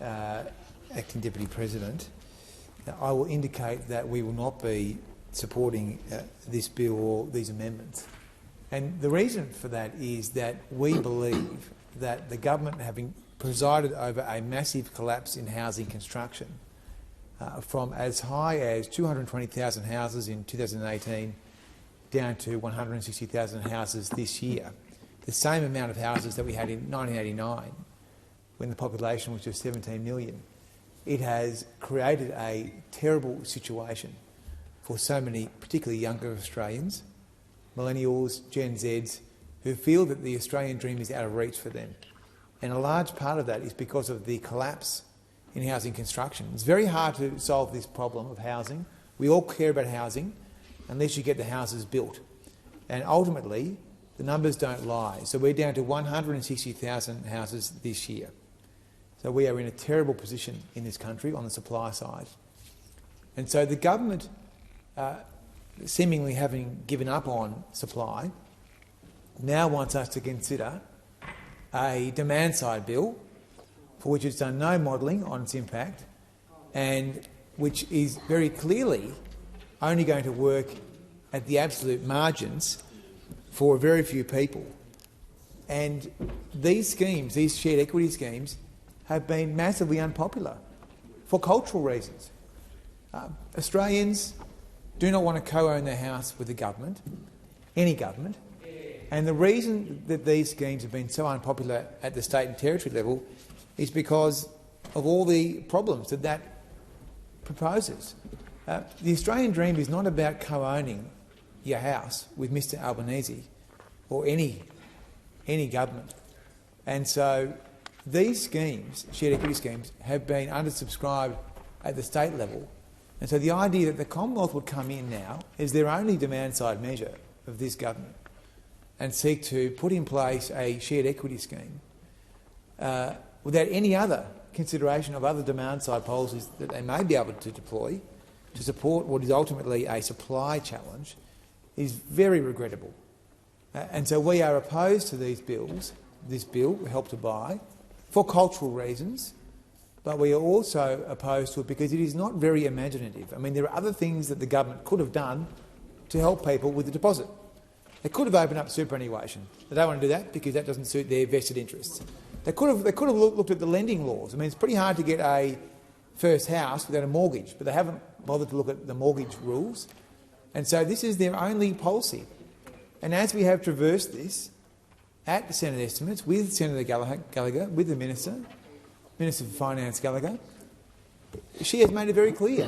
Acting Deputy President, I will indicate that we will not be supporting this bill or these amendments. And the reason for that is that we believe that the government, having presided over a massive collapse in housing construction, from as high as 220,000 houses in 2018 down to 160,000 houses this year, the same amount of houses that we had in 1989 when the population was just 17 million. It has created a terrible situation for so many, particularly younger Australians, millennials, Gen Zs, who feel that the Australian dream is out of reach for them. And a large part of that is because of the collapse in housing construction. It's very hard to solve this problem of housing. We all care about housing unless you get the houses built. And ultimately, the numbers don't lie. So we're down to 160,000 houses this year. So we are in a terrible position in this country on the supply side. And so the government, seemingly having given up on supply, now wants us to consider a demand-side bill for which it's done no modelling on its impact and which is very clearly only going to work at the absolute margins for very few people. And these schemes, these shared equity schemes, have been massively unpopular for cultural reasons. Australians do not want to co-own their house with the government, any government, and the reason that these schemes have been so unpopular at the state and territory level is because of all the problems that that proposes. The Australian dream is not about co-owning your house with Mr Albanese or any government. And so these schemes, shared equity schemes, have been undersubscribed at the state level. And so the idea that the Commonwealth would come in now as their only demand-side measure of this government and seek to put in place a shared equity scheme without any other consideration of other demand-side policies that they may be able to deploy to support what is ultimately a supply challenge is very regrettable. And so we are opposed to these bills, this bill, Help to Buy, for cultural reasons, but we are also opposed to it because it is not very imaginative. I mean, there are other things that the government could have done to help people with the deposit. They could have opened up superannuation. They don't want to do that because that doesn't suit their vested interests. They could have looked at the lending laws. I mean, it's pretty hard to get a first house without a mortgage, but they haven't bothered to look at the mortgage rules. And so this is their only policy. And as we have traversed this at the Senate estimates with Senator Gallagher, with the Minister for Finance Gallagher, she has made it very clear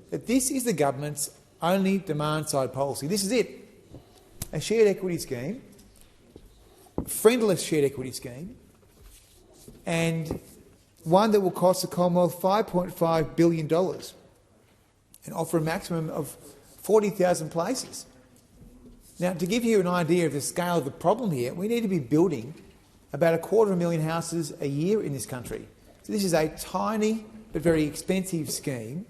that this is the government's only demand-side policy. This is it. A shared equity scheme, friendless shared equity scheme, and one that will cost the Commonwealth $5.5 billion and offer a maximum of 40,000 places. Now, to give you an idea of the scale of the problem here, we need to be building about 250,000 houses a year in this country. So this is a tiny but very expensive scheme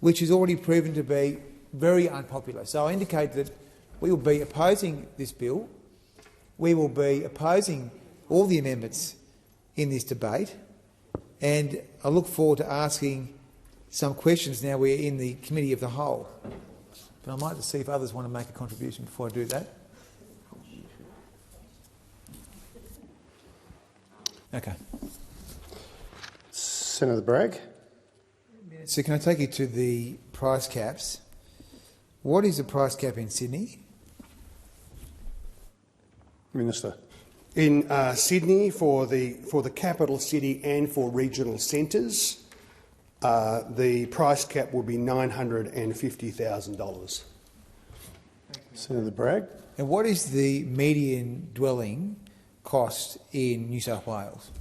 which has already proven to be very unpopular. So I indicate that we will be opposing this bill. We will be opposing all the amendments in this debate, and I look forward to asking some questions now we're in the Committee of the Whole. But I might just see if others want to make a contribution before I do that. Okay. Senator Bragg. So can I take you to the price caps? What is the price cap in Sydney? Minister. In Sydney, for the capital city and for regional centres, the price cap will be $950,000. Senator Bragg. And what is the median dwelling cost in New South Wales?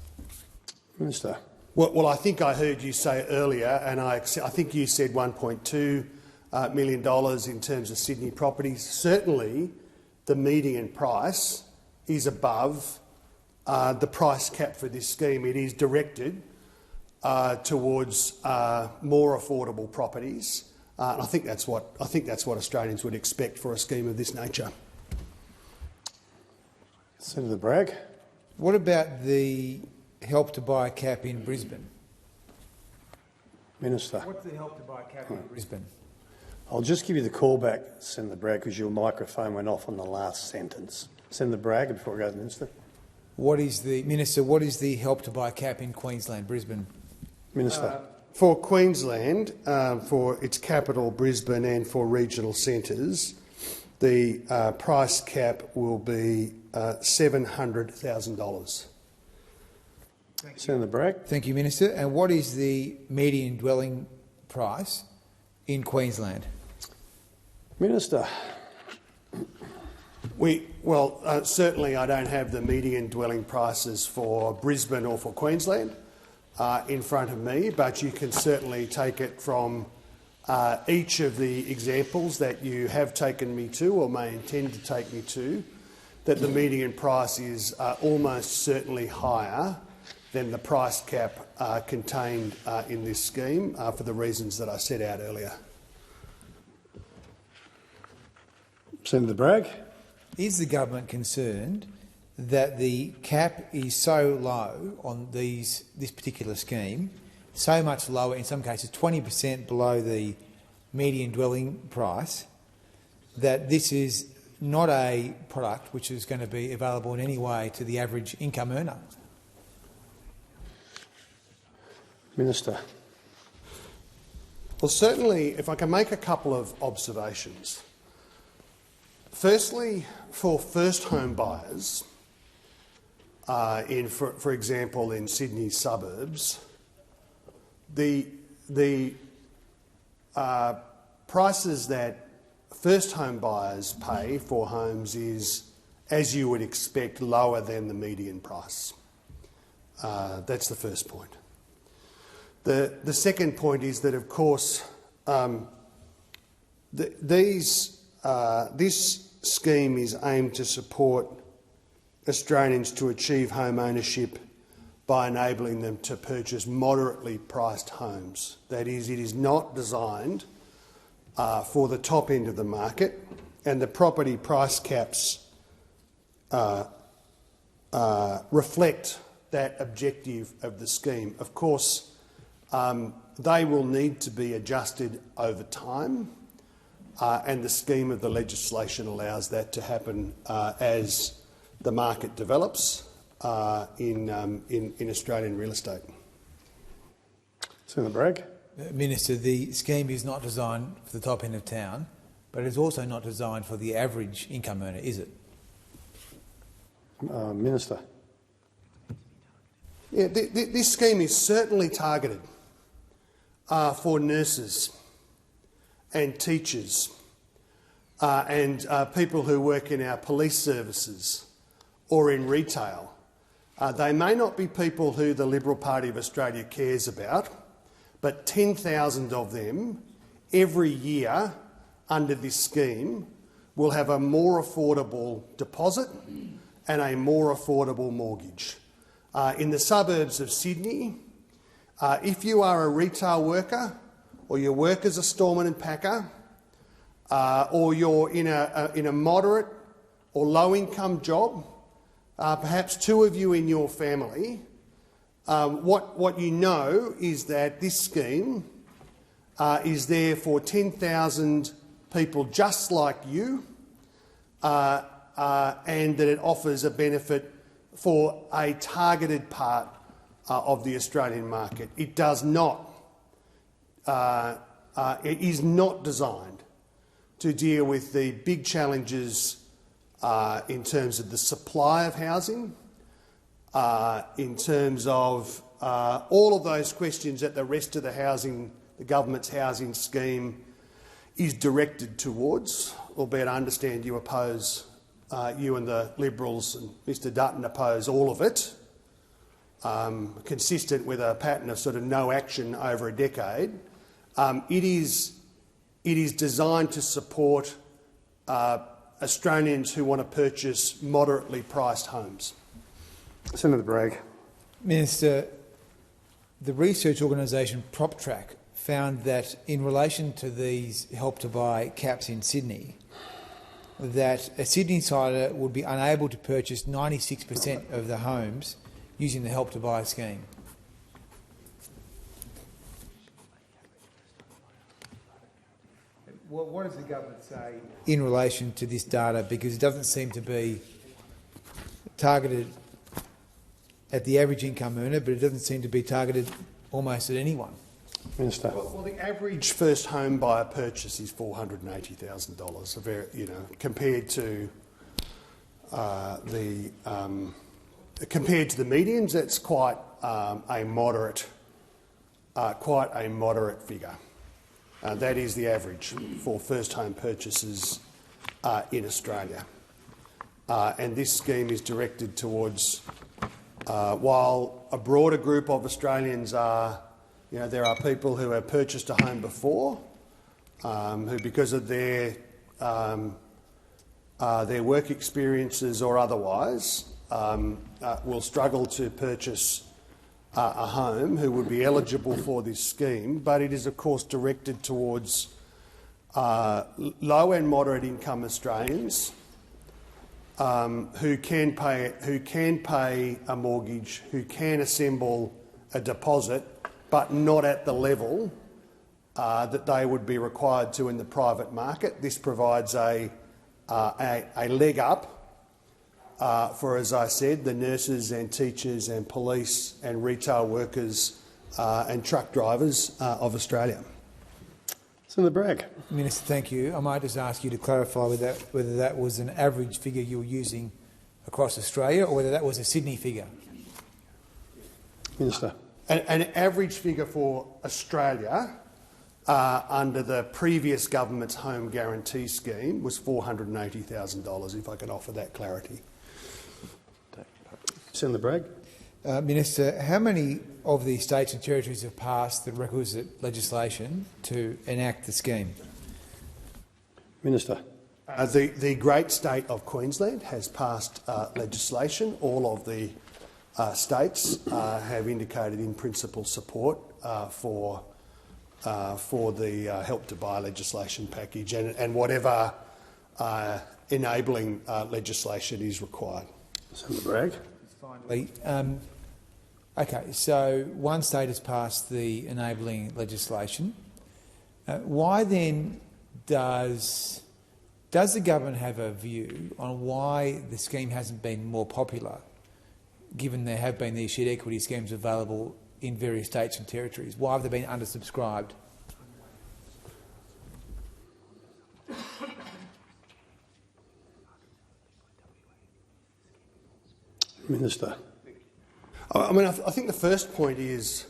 Minister. Well, I think I heard you say earlier, and I think you said $1.2 million in terms of Sydney properties. Certainly, the median price is above the price cap for this scheme. It is directed towards more affordable properties. I think that's what Australians would expect for a scheme of this nature. Senator Bragg. What about the Help to Buy cap in Brisbane? Minister. What's the Help to Buy cap in Brisbane? I'll just give you the call back, Senator Bragg, because your microphone went off on the last sentence. Senator Bragg, before I go to the Minister. What is the Help to Buy cap in Queensland, Brisbane? Minister. For Queensland, for its capital, Brisbane, and for regional centres, the price cap will be $700,000. Senator Bragg. Thank you, Minister. And what is the median dwelling price in Queensland? Minister. Certainly I don't have the median dwelling prices for Brisbane or for Queensland in front of me, but you can certainly take it from each of the examples that you have taken me to or may intend to take me to, that the median price is almost certainly higher than the price cap contained in this scheme for the reasons that I set out earlier. Senator Bragg. Is the government concerned that the cap is so low on this particular scheme, so much lower, in some cases 20% below the median dwelling price, that this is not a product which is going to be available in any way to the average income earner? Minister. Well, certainly, if I can make a couple of observations. Firstly, for first home buyers, for example, in Sydney suburbs, the prices that first home buyers pay for homes is, as you would expect, lower than the median price. That's the first point. The second point is that, of course, this scheme is aimed to support Australians to achieve home ownership by enabling them to purchase moderately priced homes. That is, it is not designed for the top end of the market, and the property price caps reflect that objective of the scheme. Of course, they will need to be adjusted over time, and the scheme of the legislation allows that to happen as the market develops in Australian real estate. Senator Bragg. Minister, the scheme is not designed for the top end of town, but it's also not designed for the average income earner, is it? Minister. Yeah, this scheme is certainly targeted for nurses and teachers and people who work in our police services or in retail. They may not be people who the Liberal Party of Australia cares about, but 10,000 of them every year under this scheme will have a more affordable deposit and a more affordable mortgage. In the suburbs of Sydney, if you are a retail worker, or you work as a storeman and packer, or you're in a moderate or low-income job, perhaps two of you in your family, what you know is that this scheme is there for 10,000 people just like you, and that it offers a benefit for a targeted part of the Australian market. It does not. It is not designed to deal with the big challenges in terms of the supply of housing, in terms of all of those questions that the rest of the government's housing scheme is directed towards, albeit I understand you oppose, you and the Liberals and Mr Dutton oppose all of it, consistent with a pattern of sort of no action over a decade. It is designed to support Australians who want to purchase moderately priced homes. Senator Bragg. Minister, the research organisation PropTrack found that in relation to these Help to Buy caps in Sydney, that a Sydney insider would be unable to purchase 96% of the homes using the Help to Buy scheme? What does the government say in relation to this data? Because it doesn't seem to be targeted at the average income earner, but it doesn't seem to be targeted almost at anyone. Minister. Well, the average first home buyer purchase is $480,000. Compared to the medians, that's quite a moderate figure. That is the average for first home purchases in Australia, and this scheme is directed towards. While a broader group of Australians are, there are people who have purchased a home before, who, because of their work experiences or otherwise, will struggle to purchase a home, who would be eligible for this scheme. But it is, of course, directed towards low and moderate income Australians who can pay a mortgage, who can assemble a deposit, but not at the level that they would be required to in the private market. This provides a leg up for, as I said, the nurses and teachers and police and retail workers and truck drivers of Australia. Senator Bragg. Minister, thank you. I might just ask you to clarify whether that was an average figure you were using across Australia or whether that was a Sydney figure. Minister. An average figure for Australia under the previous government's home guarantee scheme was $480,000, if I can offer that clarity. Senator Bragg. Minister, how many of the states and territories have passed the requisite legislation to enact the scheme? Minister. The great state of Queensland has passed legislation. All of the states have indicated in principle support for the Help to Buy legislation package and whatever enabling legislation is required. Senator Bragg. Finally, okay, so one state has passed the enabling legislation. Why then does the government have a view on why the scheme hasn't been more popular, given there have been these shared equity schemes available in various states and territories? Why have they been undersubscribed? Minister. I mean, I think the first point is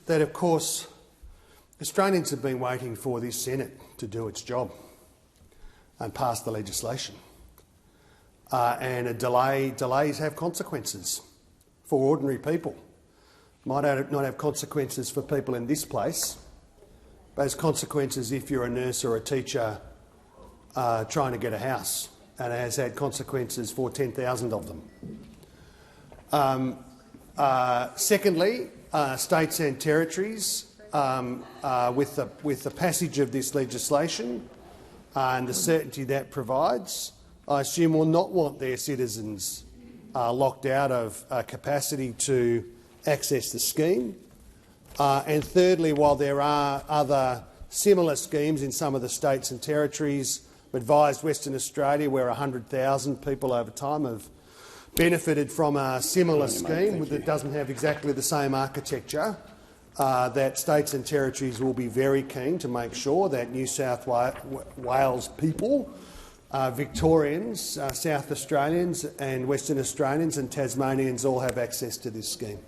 that, of course, Australians have been waiting for this Senate to do its job and pass the legislation. And delays have consequences for ordinary people. Might not have consequences for people in this place, but has consequences if you're a nurse or a teacher trying to get a house, and it has had consequences for 10,000 of them. Secondly, states and territories, with the passage of this legislation and the certainty that provides, I assume will not want their citizens locked out of capacity to access the scheme. And thirdly, while there are other similar schemes in some of the states and territories, advised Western Australia, where 100,000 people over time have benefited from a similar scheme that doesn't have exactly the same architecture, that states and territories will be very keen to make sure that New South Wales people, Victorians, South Australians and Western Australians and Tasmanians all have access to this scheme.